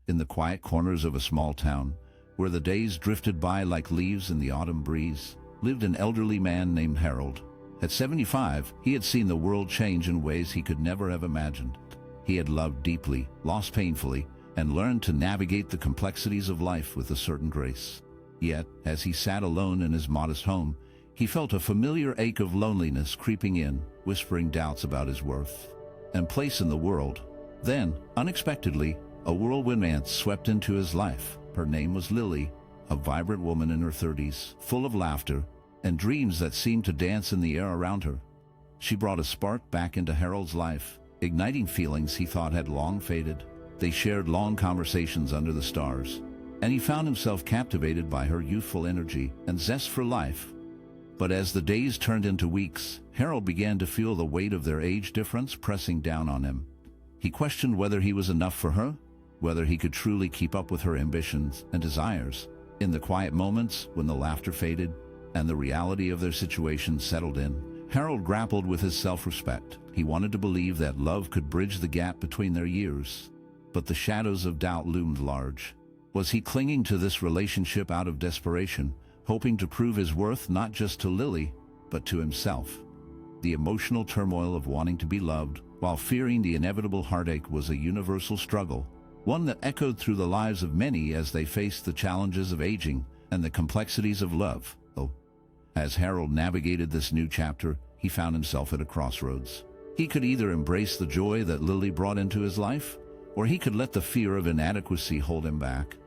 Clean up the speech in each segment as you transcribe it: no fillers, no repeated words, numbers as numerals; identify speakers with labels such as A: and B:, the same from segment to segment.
A: in the quiet corners of a small town, where the days drifted by like leaves in the autumn breeze, lived an elderly man named Harold. At 75, he had seen the world change in ways he could never have imagined. He had loved deeply, lost painfully, and learned to navigate the complexities of life with a certain grace. Yet, as he sat alone in his modest home, he felt a familiar ache of loneliness creeping in, whispering doubts about his worth and place in the world. Then, unexpectedly, a whirlwind ant swept into his life. Her name was Lily, a vibrant woman in her 30s, full of laughter and dreams that seemed to dance in the air around her. She brought a spark back into Harold's life, igniting feelings he thought had long faded. They shared long conversations under the stars, and he found himself captivated by her youthful energy and zest for life. But as the days turned into weeks, Harold began to feel the weight of their age difference pressing down on him. He questioned whether he was enough for her, whether he could truly keep up with her ambitions and desires. In the quiet moments, when the laughter faded and the reality of their situation settled in, Harold grappled with his self-respect. He wanted to believe that love could bridge the gap between their years, but the shadows of doubt loomed large. Was he clinging to this relationship out of desperation, hoping to prove his worth not just to Lily, but to himself? The emotional turmoil of wanting to be loved, while fearing the inevitable heartache, was a universal struggle, one that echoed through the lives of many as they faced the challenges of aging and the complexities of love. As Harold navigated this new chapter, he found himself at a crossroads. He could either embrace the joy that Lily brought into his life, or he could let the fear of inadequacy hold him back.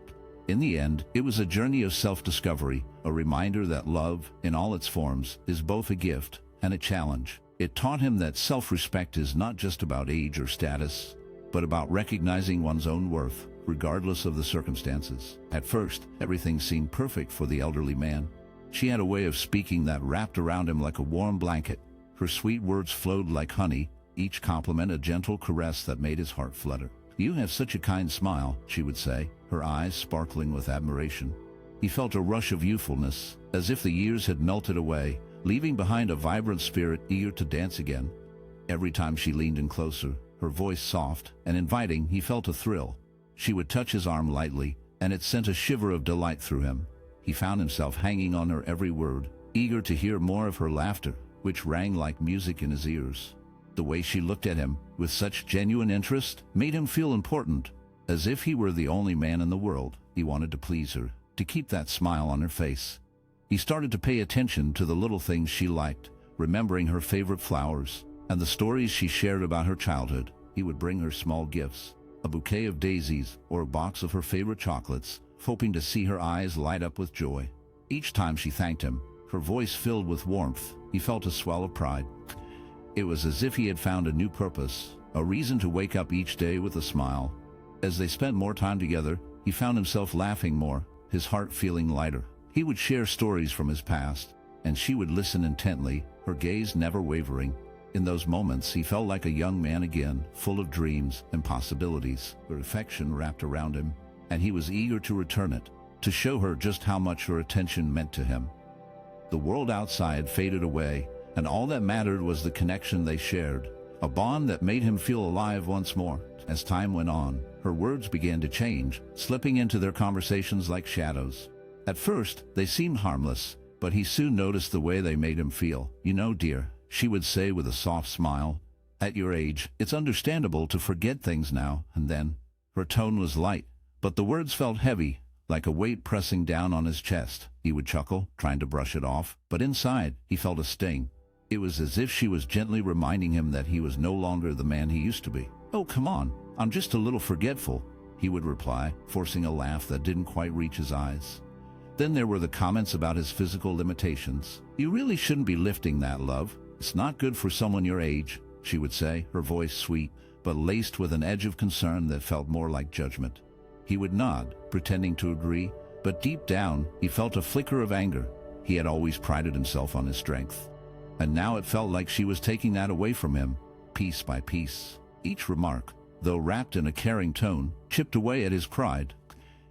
A: In the end, it was a journey of self-discovery, a reminder that love, in all its forms, is both a gift and a challenge. It taught him that self-respect is not just about age or status, but about recognizing one's own worth, regardless of the circumstances. At first, everything seemed perfect for the elderly man. She had a way of speaking that wrapped around him like a warm blanket. Her sweet words flowed like honey, each compliment a gentle caress that made his heart flutter. "You have such a kind smile," she would say, her eyes sparkling with admiration. He felt a rush of youthfulness, as if the years had melted away, leaving behind a vibrant spirit eager to dance again. Every time she leaned in closer, her voice soft and inviting, he felt a thrill. She would touch his arm lightly, and it sent a shiver of delight through him. He found himself hanging on her every word, eager to hear more of her laughter, which rang like music in his ears. The way she looked at him, with such genuine interest, made him feel important, as if he were the only man in the world. He wanted to please her, to keep that smile on her face. He started to pay attention to the little things she liked, remembering her favorite flowers and the stories she shared about her childhood. He would bring her small gifts, a bouquet of daisies or a box of her favorite chocolates, hoping to see her eyes light up with joy. Each time she thanked him, her voice filled with warmth. He felt a swell of pride. It was as if he had found a new purpose, a reason to wake up each day with a smile. As they spent more time together, he found himself laughing more, his heart feeling lighter. He would share stories from his past, and she would listen intently, her gaze never wavering. In those moments, he felt like a young man again, full of dreams and possibilities. Her affection wrapped around him, and he was eager to return it, to show her just how much her attention meant to him. The world outside faded away, and all that mattered was the connection they shared, a bond that made him feel alive once more. As time went on, her words began to change, slipping into their conversations like shadows. At first, they seemed harmless, but he soon noticed the way they made him feel. "You know, dear," she would say with a soft smile, "at your age, it's understandable to forget things now and then." Her tone was light, but the words felt heavy, like a weight pressing down on his chest. He would chuckle, trying to brush it off, but inside, he felt a sting. It was as if she was gently reminding him that he was no longer the man he used to be. "Oh, come on, I'm just a little forgetful," he would reply, forcing a laugh that didn't quite reach his eyes. Then there were the comments about his physical limitations. "You really shouldn't be lifting that, love. It's not good for someone your age," she would say, her voice sweet, but laced with an edge of concern that felt more like judgment. He would nod, pretending to agree, but deep down, he felt a flicker of anger. He had always prided himself on his strength, and now it felt like she was taking that away from him, piece by piece. Each remark, though wrapped in a caring tone, chipped away at his pride.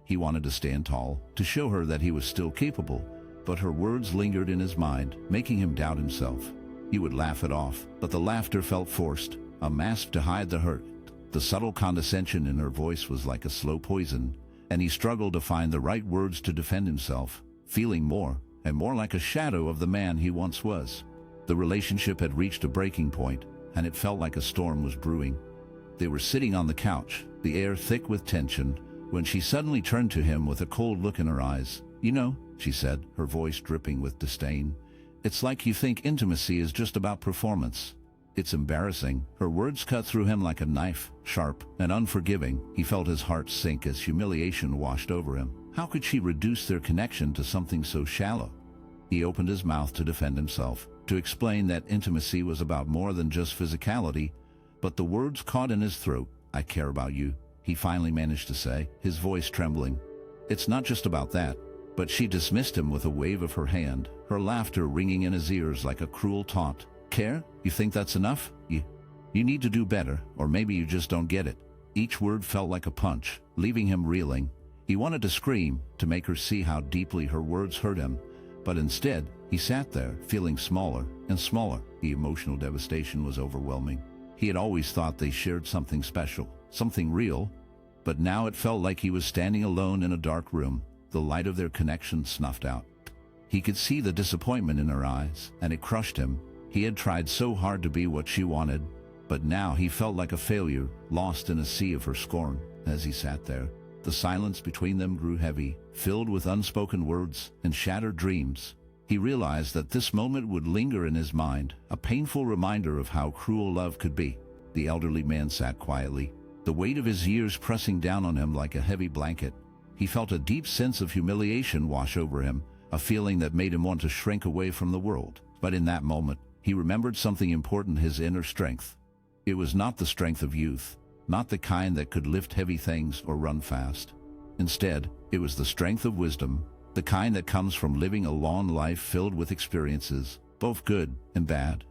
A: He wanted to stand tall, to show her that he was still capable, but her words lingered in his mind, making him doubt himself. He would laugh it off, but the laughter felt forced, a mask to hide the hurt. The subtle condescension in her voice was like a slow poison, and he struggled to find the right words to defend himself, feeling more and more like a shadow of the man he once was. The relationship had reached a breaking point, and it felt like a storm was brewing. They were sitting on the couch, the air thick with tension, when she suddenly turned to him with a cold look in her eyes. "You know," she said, her voice dripping with disdain, "it's like you think intimacy is just about performance. It's embarrassing." Her words cut through him like a knife, sharp and unforgiving. He felt his heart sink as humiliation washed over him. How could she reduce their connection to something so shallow? He opened his mouth to defend himself, to explain that intimacy was about more than just physicality, but the words caught in his throat. "I care about you," he finally managed to say, his voice trembling. "It's not just about that." But she dismissed him with a wave of her hand, her laughter ringing in his ears like a cruel taunt. "Care? You think that's enough? You need to do better, or maybe you just don't get it." Each word felt like a punch, leaving him reeling. He wanted to scream, to make her see how deeply her words hurt him, but instead, he sat there, feeling smaller and smaller. The emotional devastation was overwhelming. He had always thought they shared something special, something real, but now it felt like he was standing alone in a dark room, the light of their connection snuffed out. He could see the disappointment in her eyes, and it crushed him. He had tried so hard to be what she wanted, but now he felt like a failure, lost in a sea of her scorn. As he sat there, the silence between them grew heavy, filled with unspoken words and shattered dreams. He realized that this moment would linger in his mind, a painful reminder of how cruel love could be. The elderly man sat quietly, the weight of his years pressing down on him like a heavy blanket. He felt a deep sense of humiliation wash over him, a feeling that made him want to shrink away from the world. But in that moment, he remembered something important: his inner strength. It was not the strength of youth, not the kind that could lift heavy things or run fast. Instead, it was the strength of wisdom, the kind that comes from living a long life filled with experiences, both good and bad.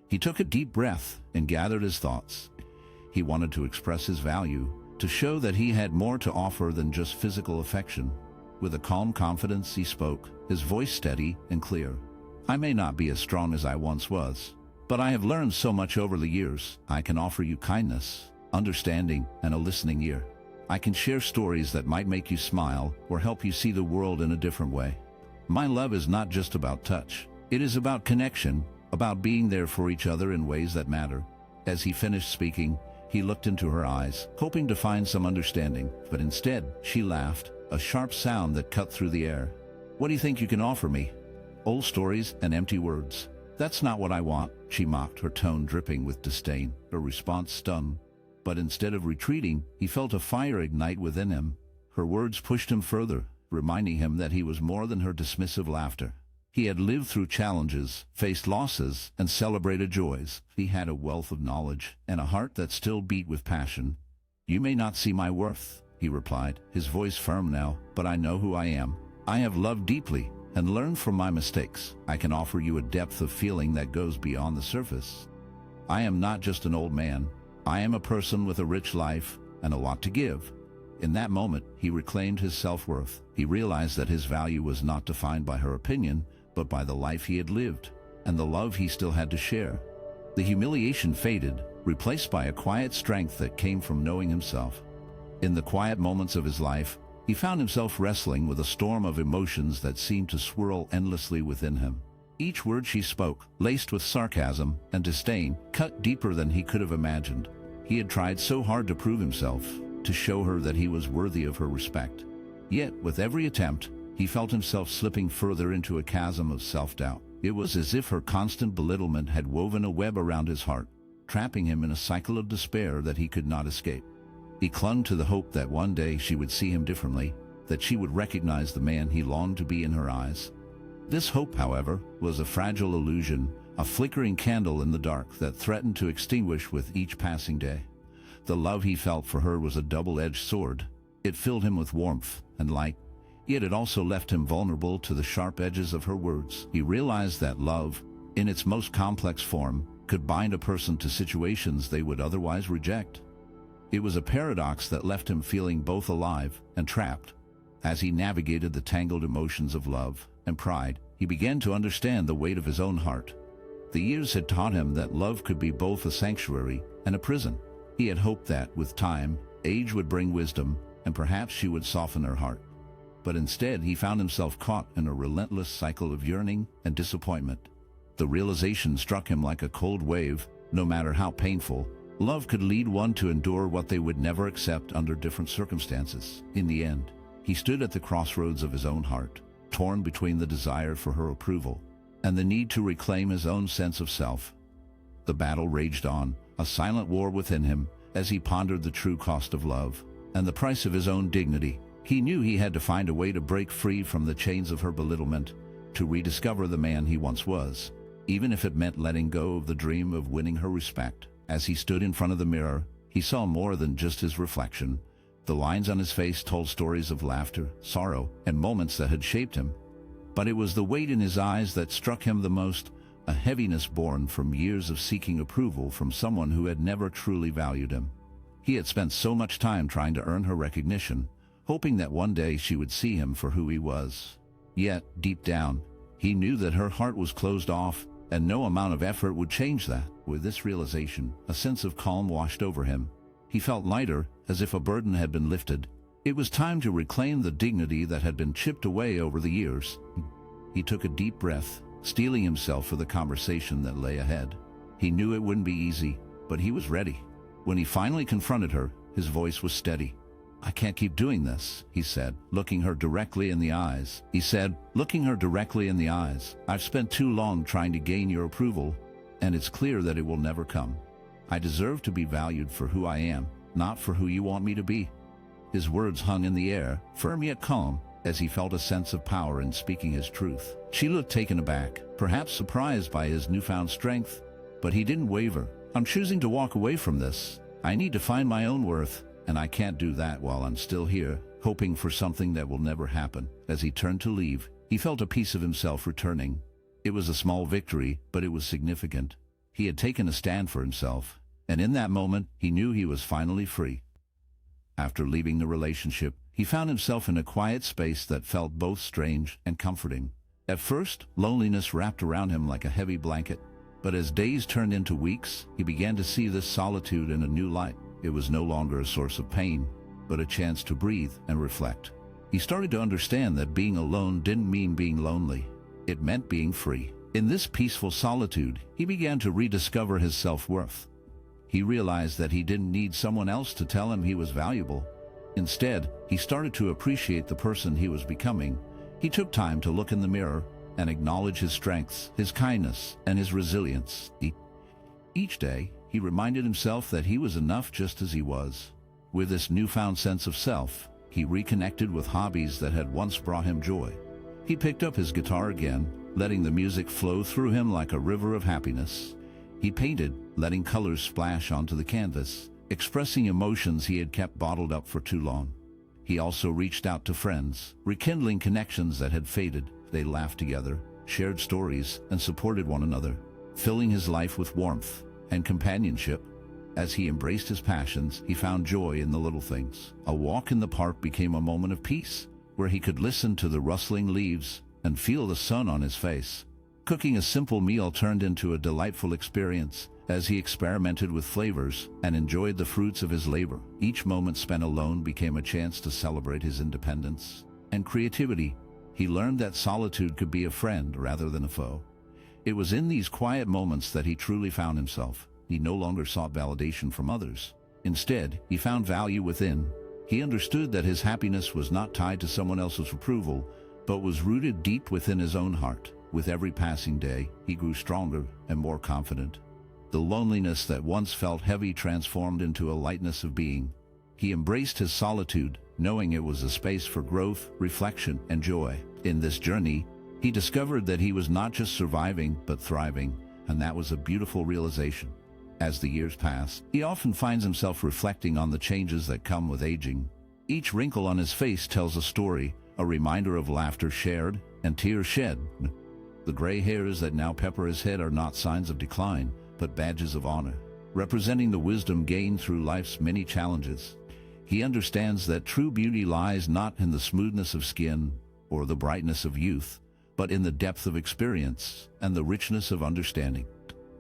A: He took a deep breath and gathered his thoughts. He wanted to express his value, to show that he had more to offer than just physical affection. With a calm confidence he spoke, his voice steady and clear. "I may not be as strong as I once was, but I have learned so much over the years. I can offer you kindness, understanding, and a listening ear. I can share stories that might make you smile or help you see the world in a different way. My love is not just about touch. It is about connection, about being there for each other in ways that matter." As he finished speaking, he looked into her eyes, hoping to find some understanding, but instead, she laughed, a sharp sound that cut through the air. "What do you think you can offer me? Old stories and empty words. That's not what I want," she mocked, her tone dripping with disdain. Her response stung. But instead of retreating, he felt a fire ignite within him. Her words pushed him further, reminding him that he was more than her dismissive laughter. He had lived through challenges, faced losses, and celebrated joys. He had a wealth of knowledge and a heart that still beat with passion. "You may not see my worth," he replied, his voice firm now, "but I know who I am. I have loved deeply and learned from my mistakes. I can offer you a depth of feeling that goes beyond the surface. I am not just an old man. I am a person with a rich life and a lot to give." In that moment, he reclaimed his self-worth. He realized that his value was not defined by her opinion, but by the life he had lived and the love he still had to share. The humiliation faded, replaced by a quiet strength that came from knowing himself. In the quiet moments of his life, he found himself wrestling with a storm of emotions that seemed to swirl endlessly within him. Each word she spoke, laced with sarcasm and disdain, cut deeper than he could have imagined. He had tried so hard to prove himself, to show her that he was worthy of her respect. Yet, with every attempt, he felt himself slipping further into a chasm of self-doubt. It was as if her constant belittlement had woven a web around his heart, trapping him in a cycle of despair that he could not escape. He clung to the hope that one day she would see him differently, that she would recognize the man he longed to be in her eyes. This hope, however, was a fragile illusion, a flickering candle in the dark that threatened to extinguish with each passing day. The love he felt for her was a double-edged sword. It filled him with warmth and light, yet it also left him vulnerable to the sharp edges of her words. He realized that love, in its most complex form, could bind a person to situations they would otherwise reject. It was a paradox that left him feeling both alive and trapped. As he navigated the tangled emotions of love and pride, he began to understand the weight of his own heart. The years had taught him that love could be both a sanctuary and a prison. He had hoped that, with time, age would bring wisdom, and perhaps she would soften her heart. But instead, he found himself caught in a relentless cycle of yearning and disappointment. The realization struck him like a cold wave. No matter how painful, love could lead one to endure what they would never accept under different circumstances. In the end, he stood at the crossroads of his own heart, torn between the desire for her approval and the need to reclaim his own sense of self. The battle raged on, a silent war within him, as he pondered the true cost of love and the price of his own dignity. He knew he had to find a way to break free from the chains of her belittlement, to rediscover the man he once was, even if it meant letting go of the dream of winning her respect. As he stood in front of the mirror, he saw more than just his reflection. The lines on his face told stories of laughter, sorrow, and moments that had shaped him. But it was the weight in his eyes that struck him the most, a heaviness born from years of seeking approval from someone who had never truly valued him. He had spent so much time trying to earn her recognition, hoping that one day she would see him for who he was. Yet, deep down, he knew that her heart was closed off, and no amount of effort would change that. With this realization, a sense of calm washed over him. He felt lighter, as if a burden had been lifted. It was time to reclaim the dignity that had been chipped away over the years. He took a deep breath, steeling himself for the conversation that lay ahead. He knew it wouldn't be easy, but he was ready. When he finally confronted her, his voice was steady. "I can't keep doing this," he said, looking her directly in the eyes. "I've spent too long trying to gain your approval, and it's clear that it will never come. I deserve to be valued for who I am, not for who you want me to be." His words hung in the air, firm yet calm, as he felt a sense of power in speaking his truth. She looked taken aback, perhaps surprised by his newfound strength, but he didn't waver. "I'm choosing to walk away from this. I need to find my own worth, and I can't do that while I'm still here, hoping for something that will never happen." As he turned to leave, he felt a piece of himself returning. It was a small victory, but it was significant. He had taken a stand for himself, and in that moment, he knew he was finally free. After leaving the relationship, he found himself in a quiet space that felt both strange and comforting. At first, loneliness wrapped around him like a heavy blanket, but as days turned into weeks, he began to see this solitude in a new light. It was no longer a source of pain, but a chance to breathe and reflect. He started to understand that being alone didn't mean being lonely. It meant being free. In this peaceful solitude, he began to rediscover his self-worth. He realized that he didn't need someone else to tell him he was valuable. Instead, he started to appreciate the person he was becoming. He took time to look in the mirror and acknowledge his strengths, his kindness, and his resilience. Each day, he reminded himself that he was enough just as he was. With this newfound sense of self, he reconnected with hobbies that had once brought him joy. He picked up his guitar again, letting the music flow through him like a river of happiness. He painted, letting colors splash onto the canvas, expressing emotions he had kept bottled up for too long. He also reached out to friends, rekindling connections that had faded. They laughed together, shared stories, and supported one another, filling his life with warmth and companionship. As he embraced his passions, he found joy in the little things. A walk in the park became a moment of peace, where he could listen to the rustling leaves and feel the sun on his face. Cooking a simple meal turned into a delightful experience, as he experimented with flavors and enjoyed the fruits of his labor. Each moment spent alone became a chance to celebrate his independence and creativity. He learned that solitude could be a friend rather than a foe. It was in these quiet moments that he truly found himself. He no longer sought validation from others. Instead, he found value within. He understood that his happiness was not tied to someone else's approval, but was rooted deep within his own heart. With every passing day, he grew stronger and more confident. The loneliness that once felt heavy transformed into a lightness of being. He embraced his solitude, knowing it was a space for growth, reflection, and joy. In this journey, he discovered that he was not just surviving, but thriving, and that was a beautiful realization. As the years pass, he often finds himself reflecting on the changes that come with aging. Each wrinkle on his face tells a story, a reminder of laughter shared and tears shed. The gray hairs that now pepper his head are not signs of decline, but badges of honor, representing the wisdom gained through life's many challenges. He understands that true beauty lies not in the smoothness of skin or the brightness of youth, but in the depth of experience and the richness of understanding.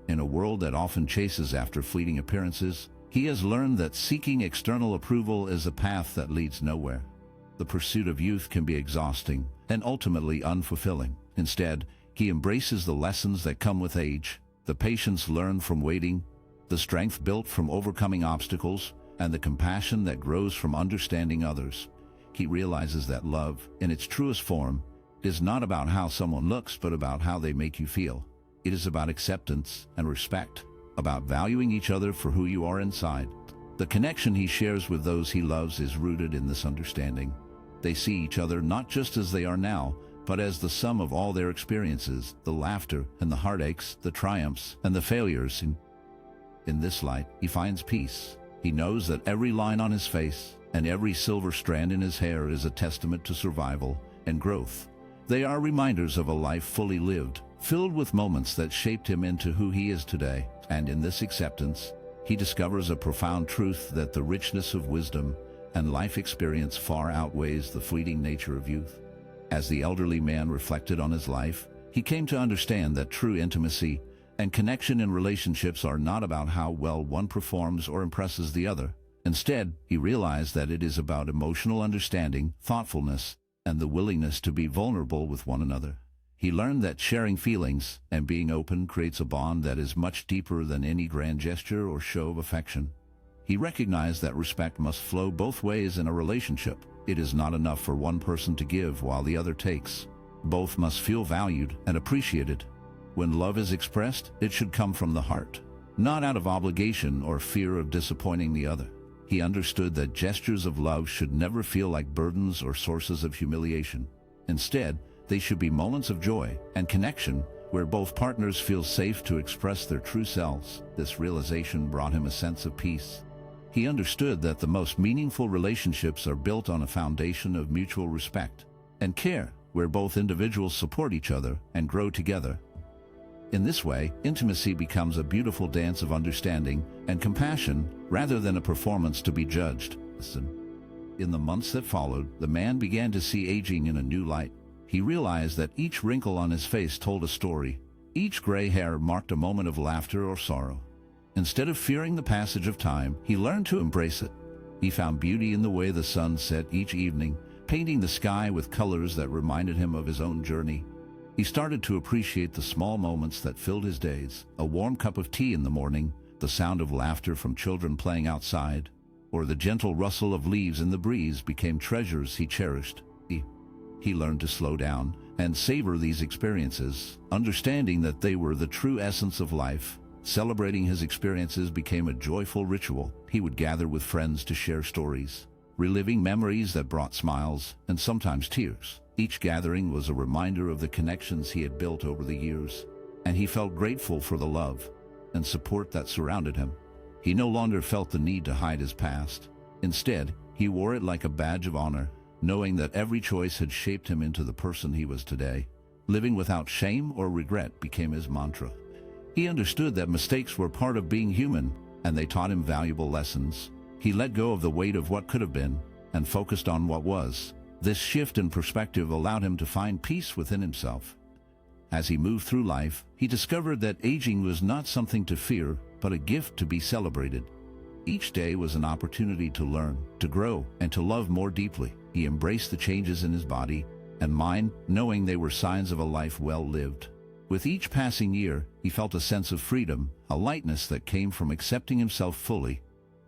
A: In a world that often chases after fleeting appearances, He has learned that seeking external approval is a path that leads nowhere. The pursuit of youth can be exhausting and ultimately unfulfilling. Instead, he embraces the lessons that come with age, the patience learned from waiting, the strength built from overcoming obstacles, and the compassion that grows from understanding others. He realizes that love, in its truest form, is not about how someone looks, but about how they make you feel. It is about acceptance and respect, about valuing each other for who you are inside. The connection he shares with those he loves is rooted in this understanding. They see each other not just as they are now, but as the sum of all their experiences, the laughter and the heartaches, the triumphs and the failures. In this light, he finds peace. He knows that every line on his face and every silver strand in his hair is a testament to survival and growth. They are reminders of a life fully lived, filled with moments that shaped him into who he is today. And in this acceptance, he discovers a profound truth that the richness of wisdom and life experience far outweighs the fleeting nature of youth. As the elderly man reflected on his life, he came to understand that true intimacy and connection in relationships are not about how well one performs or impresses the other. Instead, he realized that it is about emotional understanding, thoughtfulness, and the willingness to be vulnerable with one another. He learned that sharing feelings and being open creates a bond that is much deeper than any grand gesture or show of affection. He recognized that respect must flow both ways in a relationship. It is not enough for one person to give while the other takes. Both must feel valued and appreciated. When love is expressed, it should come from the heart, not out of obligation or fear of disappointing the other. He understood that gestures of love should never feel like burdens or sources of humiliation. Instead, they should be moments of joy and connection where both partners feel safe to express their true selves. This realization brought him a sense of peace. He understood that the most meaningful relationships are built on a foundation of mutual respect and care, where both individuals support each other and grow together. In this way, intimacy becomes a beautiful dance of understanding and compassion rather than a performance to be judged. In the months that followed, the man began to see aging in a new light. He realized that each wrinkle on his face told a story. Each gray hair marked a moment of laughter or sorrow. Instead of fearing the passage of time, he learned to embrace it. He found beauty in the way the sun set each evening, painting the sky with colors that reminded him of his own journey. He started to appreciate the small moments that filled his days: a warm cup of tea in the morning, the sound of laughter from children playing outside, or the gentle rustle of leaves in the breeze became treasures he cherished. He learned to slow down and savor these experiences, understanding that they were the true essence of life. Celebrating his experiences became a joyful ritual. He would gather with friends to share stories, reliving memories that brought smiles and sometimes tears. Each gathering was a reminder of the connections he had built over the years, and he felt grateful for the love and support that surrounded him. He no longer felt the need to hide his past. Instead, he wore it like a badge of honor, knowing that every choice had shaped him into the person he was today. Living without shame or regret became his mantra. He understood that mistakes were part of being human, and they taught him valuable lessons. He let go of the weight of what could have been and focused on what was. This shift in perspective allowed him to find peace within himself. As he moved through life, he discovered that aging was not something to fear, but a gift to be celebrated. Each day was an opportunity to learn, to grow, and to love more deeply. He embraced the changes in his body and mind, knowing they were signs of a life well lived. With each passing year, he felt a sense of freedom, a lightness that came from accepting himself fully.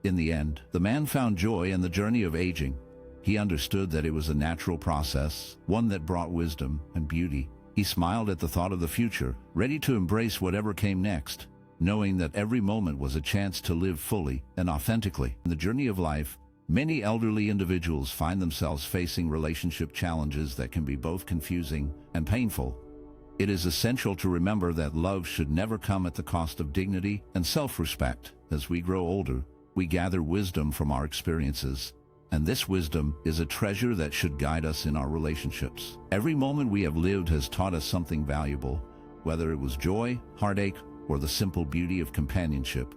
A: In the end, the man found joy in the journey of aging. He understood that it was a natural process, one that brought wisdom and beauty. He smiled at the thought of the future, ready to embrace whatever came next, knowing that every moment was a chance to live fully and authentically. In the journey of life, many elderly individuals find themselves facing relationship challenges that can be both confusing and painful. It is essential to remember that love should never come at the cost of dignity and self-respect. As we grow older, we gather wisdom from our experiences, and this wisdom is a treasure that should guide us in our relationships. Every moment we have lived has taught us something valuable, whether it was joy, heartache, or the simple beauty of companionship.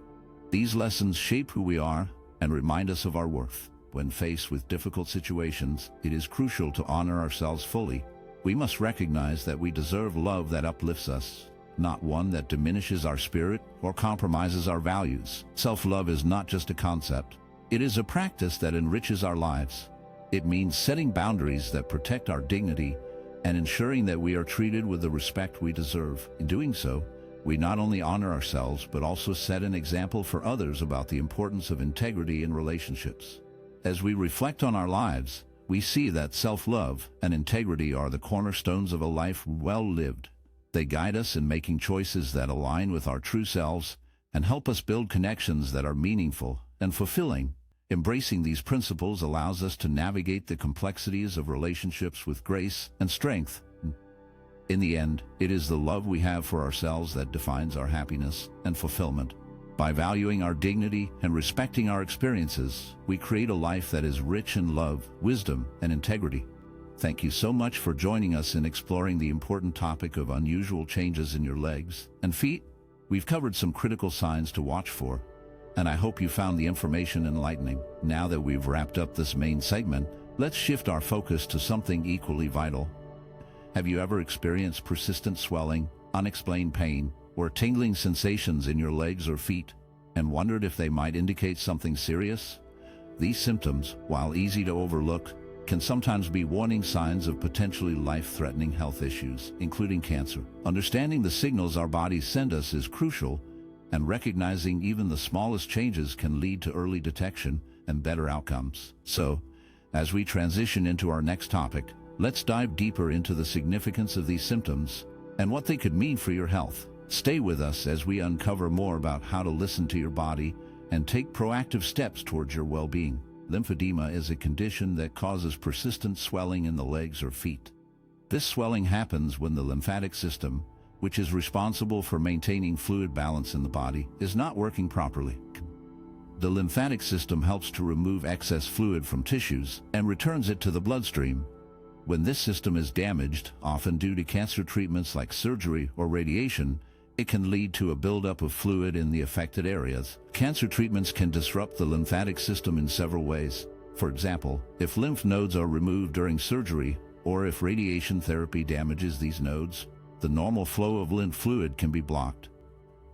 A: These lessons shape who we are and remind us of our worth. When faced with difficult situations, it is crucial to honor ourselves fully. We must recognize that we deserve love that uplifts us not one that diminishes our spirit or compromises our values. Self-love is not just a concept. It is a practice that enriches our lives. It means setting boundaries that protect our dignity and ensuring that we are treated with the respect we deserve. In doing so, we not only honor ourselves but also set an example for others about the importance of integrity in relationships. As we reflect on our lives, we see that self-love and integrity are the cornerstones of a life well lived. They guide us in making choices that align with our true selves and help us build connections that are meaningful and fulfilling. Embracing these principles allows us to navigate the complexities of relationships with grace and strength. In the end, it is the love we have for ourselves that defines our happiness and fulfillment. By valuing our dignity and respecting our experiences, we create a life that is rich in love, wisdom, and integrity. Thank you so much for joining us in exploring the important topic of unusual changes in your legs and feet. We've covered some critical signs to watch for, and I hope you found the information enlightening. Now that we've wrapped up this main segment, let's shift our focus to something equally vital. Have you ever experienced persistent swelling, unexplained pain, or tingling sensations in your legs or feet, and wondered if they might indicate something serious? These symptoms, while easy to overlook, can sometimes be warning signs of potentially life-threatening health issues, including cancer. Understanding the signals our bodies send us is crucial, and recognizing even the smallest changes can lead to early detection and better outcomes. So, as we transition into our next topic, let's dive deeper into the significance of these symptoms and what they could mean for your health. Stay with us as we uncover more about how to listen to your body and take proactive steps towards your well-being. Lymphedema is a condition that causes persistent swelling in the legs or feet. This swelling happens when the lymphatic system, which is responsible for maintaining fluid balance in the body, is not working properly. The lymphatic system helps to remove excess fluid from tissues and returns it to the bloodstream. When this system is damaged, often due to cancer treatments like surgery or radiation, it can lead to a buildup of fluid in the affected areas. Cancer treatments can disrupt the lymphatic system in several ways. For example, if lymph nodes are removed during surgery, or if radiation therapy damages these nodes, the normal flow of lymph fluid can be blocked.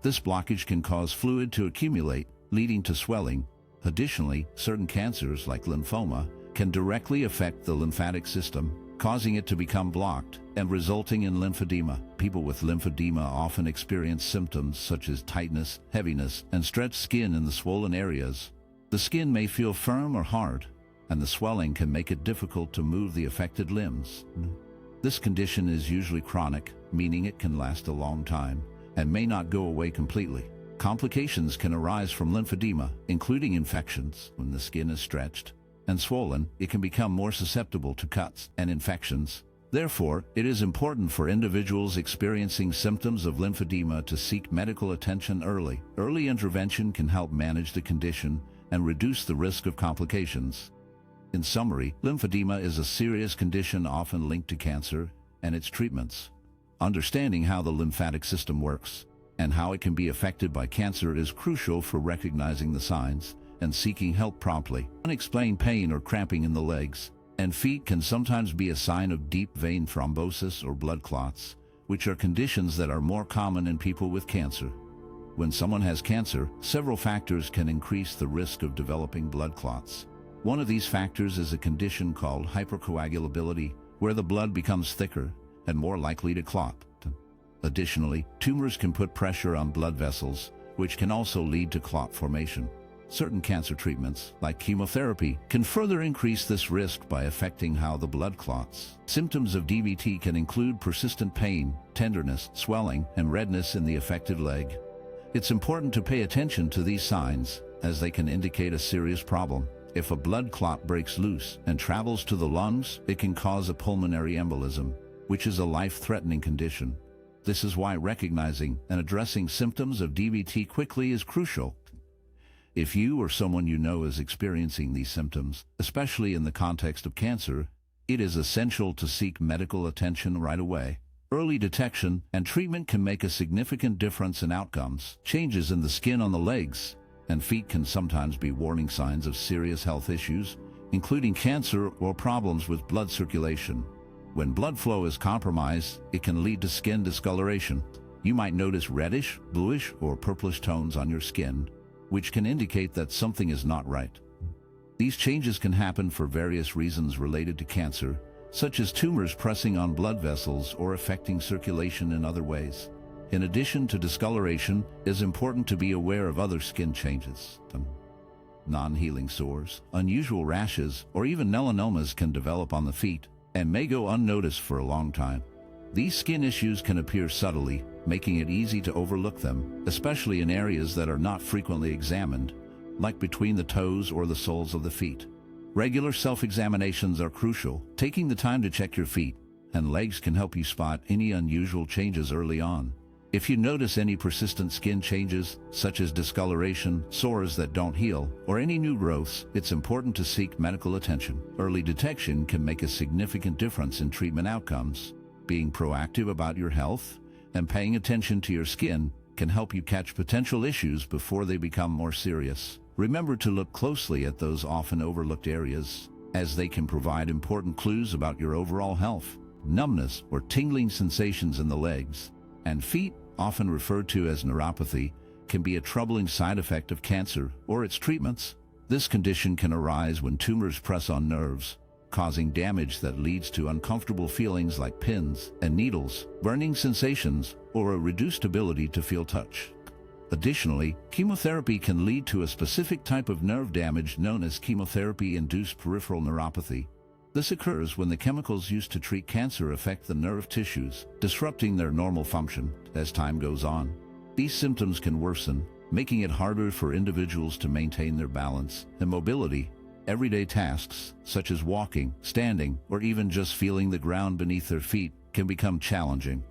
A: This blockage can cause fluid to accumulate, leading to swelling. Additionally, certain cancers, like lymphoma, can directly affect the lymphatic system, causing it to become blocked and resulting in lymphedema. People with lymphedema often experience symptoms such as tightness, heaviness, and stretched skin in the swollen areas. The skin may feel firm or hard, and the swelling can make it difficult to move the affected limbs. This condition is usually chronic, meaning it can last a long time and may not go away completely. Complications can arise from lymphedema, including infections. When the skin is stretched and swollen, it can become more susceptible to cuts and infections. Therefore, it is important for individuals experiencing symptoms of lymphedema to seek medical attention early. Early intervention can help manage the condition and reduce the risk of complications. In summary, lymphedema is a serious condition often linked to cancer and its treatments. Understanding how the lymphatic system works and how it can be affected by cancer is crucial for recognizing the signs and seeking help promptly. Unexplained pain or cramping in the legs and feet can sometimes be a sign of deep vein thrombosis or blood clots, which are conditions that are more common in people with cancer. When someone has cancer, several factors can increase the risk of developing blood clots. One of these factors is a condition called hypercoagulability, where the blood becomes thicker and more likely to clot. Additionally, tumors can put pressure on blood vessels, which can also lead to clot formation. Certain cancer treatments, like chemotherapy, can further increase this risk by affecting how the blood clots. Symptoms of DVT can include persistent pain, tenderness, swelling, and redness in the affected leg. It's important to pay attention to these signs, as they can indicate a serious problem. If a blood clot breaks loose and travels to the lungs, it can cause a pulmonary embolism, which is a life-threatening condition. This is why recognizing and addressing symptoms of DVT quickly is crucial. If you or someone you know is experiencing these symptoms, especially in the context of cancer, it is essential to seek medical attention right away. Early detection and treatment can make a significant difference in outcomes. Changes in the skin on the legs and feet can sometimes be warning signs of serious health issues, including cancer or problems with blood circulation. When blood flow is compromised, it can lead to skin discoloration. You might notice reddish, bluish, or purplish tones on your skin, which can indicate that something is not right. These changes can happen for various reasons related to cancer, such as tumors pressing on blood vessels or affecting circulation in other ways. In addition to discoloration, it is important to be aware of other skin changes. Non-healing sores, unusual rashes, or even melanomas can develop on the feet and may go unnoticed for a long time. These skin issues can appear subtly, making it easy to overlook them, especially in areas that are not frequently examined, like between the toes or the soles of the feet. Regular self-examinations are crucial. Taking the time to check your feet and legs can help you spot any unusual changes early on. If you notice any persistent skin changes, such as discoloration, sores that don't heal, or any new growths, it's important to seek medical attention. Early detection can make a significant difference in treatment outcomes. Being proactive about your health and paying attention to your skin can help you catch potential issues before they become more serious. Remember to look closely at those often overlooked areas, as they can provide important clues about your overall health. Numbness or tingling sensations in the legs and feet, often referred to as neuropathy, can be a troubling side effect of cancer or its treatments. This condition can arise when tumors press on nerves, causing damage that leads to uncomfortable feelings like pins and needles, burning sensations, or a reduced ability to feel touch. Additionally, chemotherapy can lead to a specific type of nerve damage known as chemotherapy-induced peripheral neuropathy. This occurs when the chemicals used to treat cancer affect the nerve tissues, disrupting their normal function. As time goes on, these symptoms can worsen, making it harder for individuals to maintain their balance and mobility. Everyday tasks, such as walking, standing, or even just feeling the ground beneath their feet, can become challenging.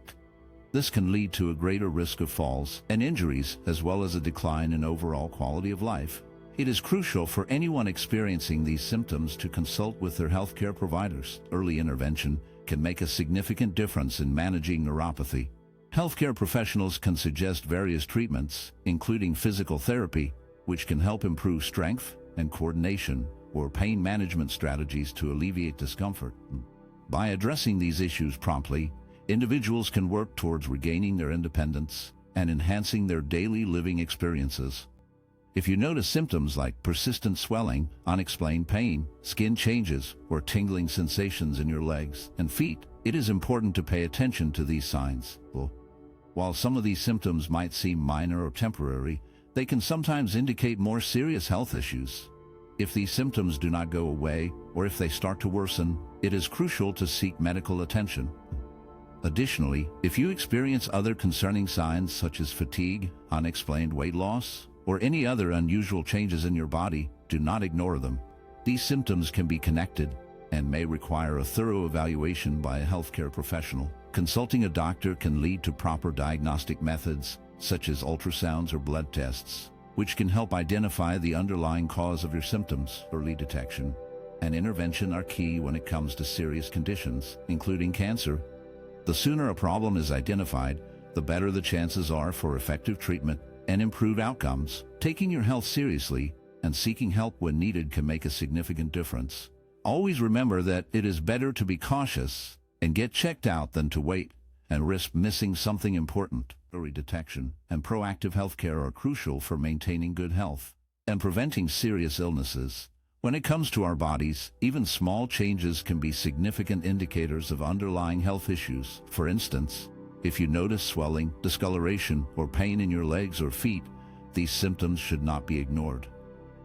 A: This can lead to a greater risk of falls and injuries, as well as a decline in overall quality of life. It is crucial for anyone experiencing these symptoms to consult with their healthcare providers. Early intervention can make a significant difference in managing neuropathy. Healthcare professionals can suggest various treatments, including physical therapy, which can help improve strength and coordination, or pain management strategies to alleviate discomfort. By addressing these issues promptly, individuals can work towards regaining their independence and enhancing their daily living experiences. If you notice symptoms like persistent swelling, unexplained pain, skin changes, or tingling sensations in your legs and feet, it is important to pay attention to these signs. While some of these symptoms might seem minor or temporary, they can sometimes indicate more serious health issues. If these symptoms do not go away, or if they start to worsen, it is crucial to seek medical attention. Additionally, if you experience other concerning signs such as fatigue, unexplained weight loss, or any other unusual changes in your body, do not ignore them. These symptoms can be connected and may require a thorough evaluation by a healthcare professional. Consulting a doctor can lead to proper diagnostic methods, such as ultrasounds or blood tests, which can help identify the underlying cause of your symptoms. Early detection and intervention are key when it comes to serious conditions, including cancer. The sooner a problem is identified, the better the chances are for effective treatment and improved outcomes. Taking your health seriously and seeking help when needed can make a significant difference. Always remember that it is better to be cautious and get checked out than to wait and risk missing something important. Early detection and proactive healthcare are crucial for maintaining good health and preventing serious illnesses. When it comes to our bodies, even small changes can be significant indicators of underlying health issues. For instance, if you notice swelling, discoloration, or pain in your legs or feet, these symptoms should not be ignored.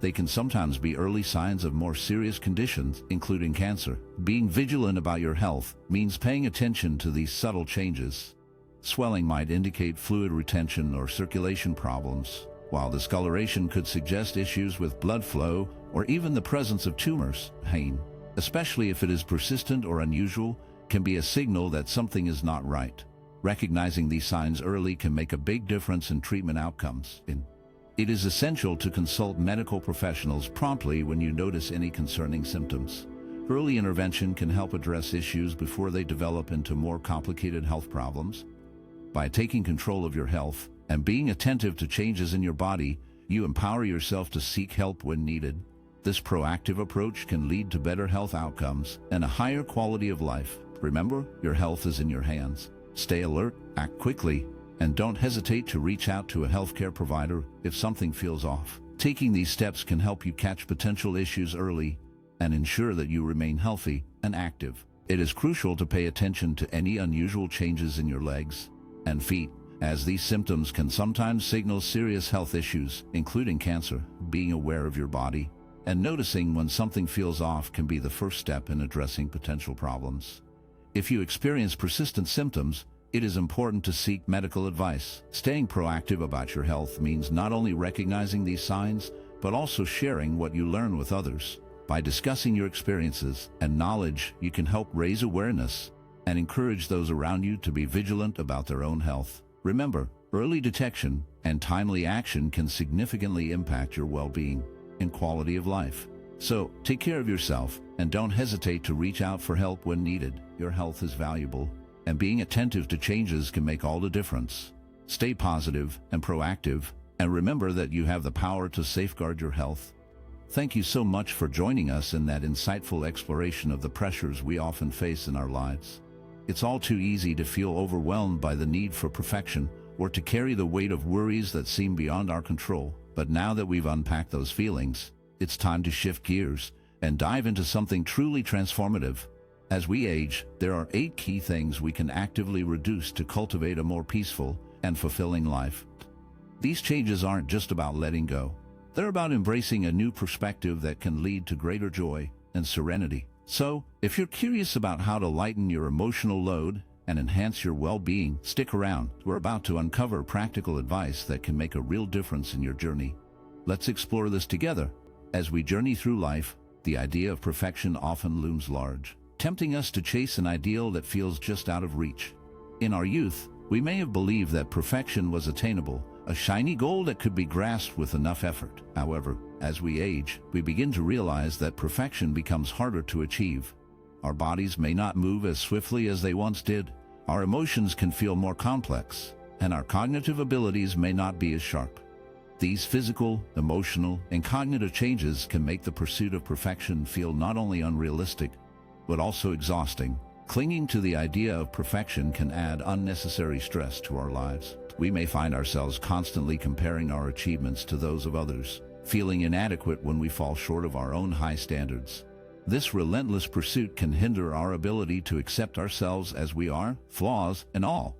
A: They can sometimes be early signs of more serious conditions, including cancer. Being vigilant about your health means paying attention to these subtle changes. Swelling might indicate fluid retention or circulation problems, while discoloration could suggest issues with blood flow or even the presence of tumors. Pain, especially if it is persistent or unusual, can be a signal that something is not right. Recognizing these signs early can make a big difference in treatment outcomes. It is essential to consult medical professionals promptly when you notice any concerning symptoms. Early intervention can help address issues before they develop into more complicated health problems. By taking control of your health and being attentive to changes in your body, you empower yourself to seek help when needed. This proactive approach can lead to better health outcomes and a higher quality of life. Remember, your health is in your hands. Stay alert, act quickly, And don't hesitate to reach out to a healthcare provider if something feels off. Taking these steps can help you catch potential issues early and ensure that you remain healthy and active. It is crucial to pay attention to any unusual changes in your legs and feet, as these symptoms can sometimes signal serious health issues, including cancer. Being aware of your body and noticing when something feels off can be the first step in addressing potential problems. If you experience persistent symptoms, it is important to seek medical advice. Staying proactive about your health means not only recognizing these signs, but also sharing what you learn with others. By discussing your experiences and knowledge, you can help raise awareness and encourage those around you to be vigilant about their own health. Remember, early detection and timely action can significantly impact your well-being and quality of life. So, take care of yourself and don't hesitate to reach out for help when needed. Your health is valuable, and being attentive to changes can make all the difference. Stay positive and proactive, and remember that you have the power to safeguard your health. Thank you so much for joining us in that insightful exploration of the pressures we often face in our lives. It's all too easy to feel overwhelmed by the need for perfection or to carry the weight of worries that seem beyond our control. But now that we've unpacked those feelings, it's time to shift gears and dive into something truly transformative. As we age, there are 8 key things we can actively reduce to cultivate a more peaceful and fulfilling life. These changes aren't just about letting go. They're about embracing a new perspective that can lead to greater joy and serenity. So, if you're curious about how to lighten your emotional load and enhance your well-being, stick around. We're about to uncover practical advice that can make a real difference in your journey. Let's explore this together. As we journey through life, the idea of perfection often looms large, tempting us to chase an ideal that feels just out of reach. In our youth, we may have believed that perfection was attainable, a shiny goal that could be grasped with enough effort. However, as we age, we begin to realize that perfection becomes harder to achieve. Our bodies may not move as swiftly as they once did, our emotions can feel more complex, and our cognitive abilities may not be as sharp. These physical, emotional, and cognitive changes can make the pursuit of perfection feel not only unrealistic, but also exhausting. Clinging to the idea of perfection can add unnecessary stress to our lives. We may find ourselves constantly comparing our achievements to those of others, feeling inadequate when we fall short of our own high standards. This relentless pursuit can hinder our ability to accept ourselves as we are, flaws and all.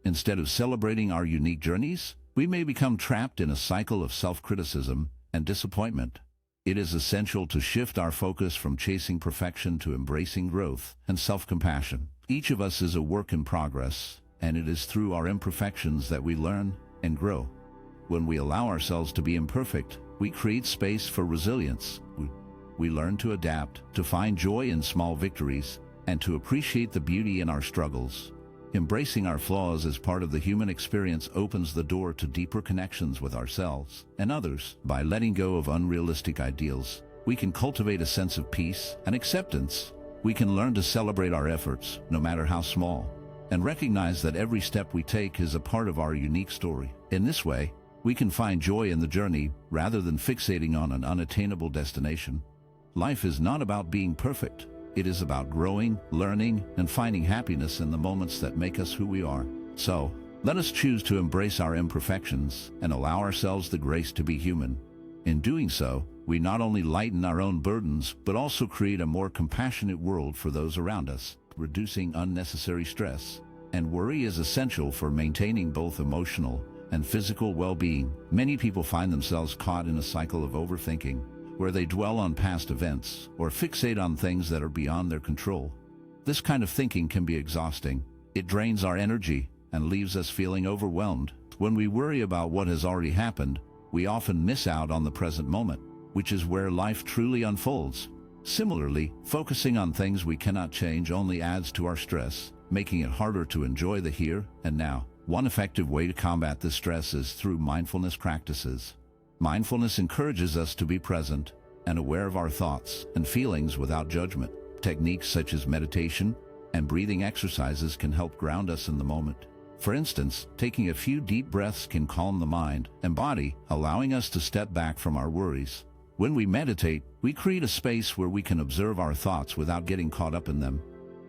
A: Instead of celebrating our unique journeys, we may become trapped in a cycle of self-criticism and disappointment. It is essential to shift our focus from chasing perfection to embracing growth and self-compassion. Each of us is a work in progress, and it is through our imperfections that we learn and grow. When we allow ourselves to be imperfect, we create space for resilience. We learn to adapt, to find joy in small victories, and to appreciate the beauty in our struggles. Embracing our flaws as part of the human experience opens the door to deeper connections with ourselves and others. By letting go of unrealistic ideals, we can cultivate a sense of peace and acceptance. We can learn to celebrate our efforts, no matter how small, and recognize that every step we take is a part of our unique story. In this way, we can find joy in the journey rather than fixating on an unattainable destination. Life is not about being perfect. It is about growing, learning, and finding happiness in the moments that make us who we are. So, let us choose to embrace our imperfections and allow ourselves the grace to be human. In doing so, we not only lighten our own burdens, but also create a more compassionate world for those around us. Reducing unnecessary stress and worry is essential for maintaining both emotional and physical well-being. Many people find themselves caught in a cycle of overthinking, where they dwell on past events or fixate on things that are beyond their control. This kind of thinking can be exhausting. It drains our energy and leaves us feeling overwhelmed. When we worry about what has already happened, we often miss out on the present moment, which is where life truly unfolds. Similarly, focusing on things we cannot change only adds to our stress, making it harder to enjoy the here and now. One effective way to combat this stress is through mindfulness practices. Mindfulness encourages us to be present and aware of our thoughts and feelings without judgment. Techniques such as meditation and breathing exercises can help ground us in the moment. For instance, taking a few deep breaths can calm the mind and body, allowing us to step back from our worries. When we meditate, we create a space where we can observe our thoughts without getting caught up in them.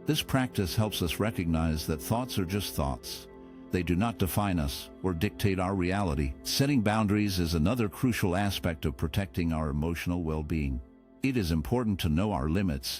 A: This practice helps us recognize that thoughts are just thoughts, They do not define us or dictate our reality. Setting boundaries is another crucial aspect of protecting our emotional well-being. It is important to know our limits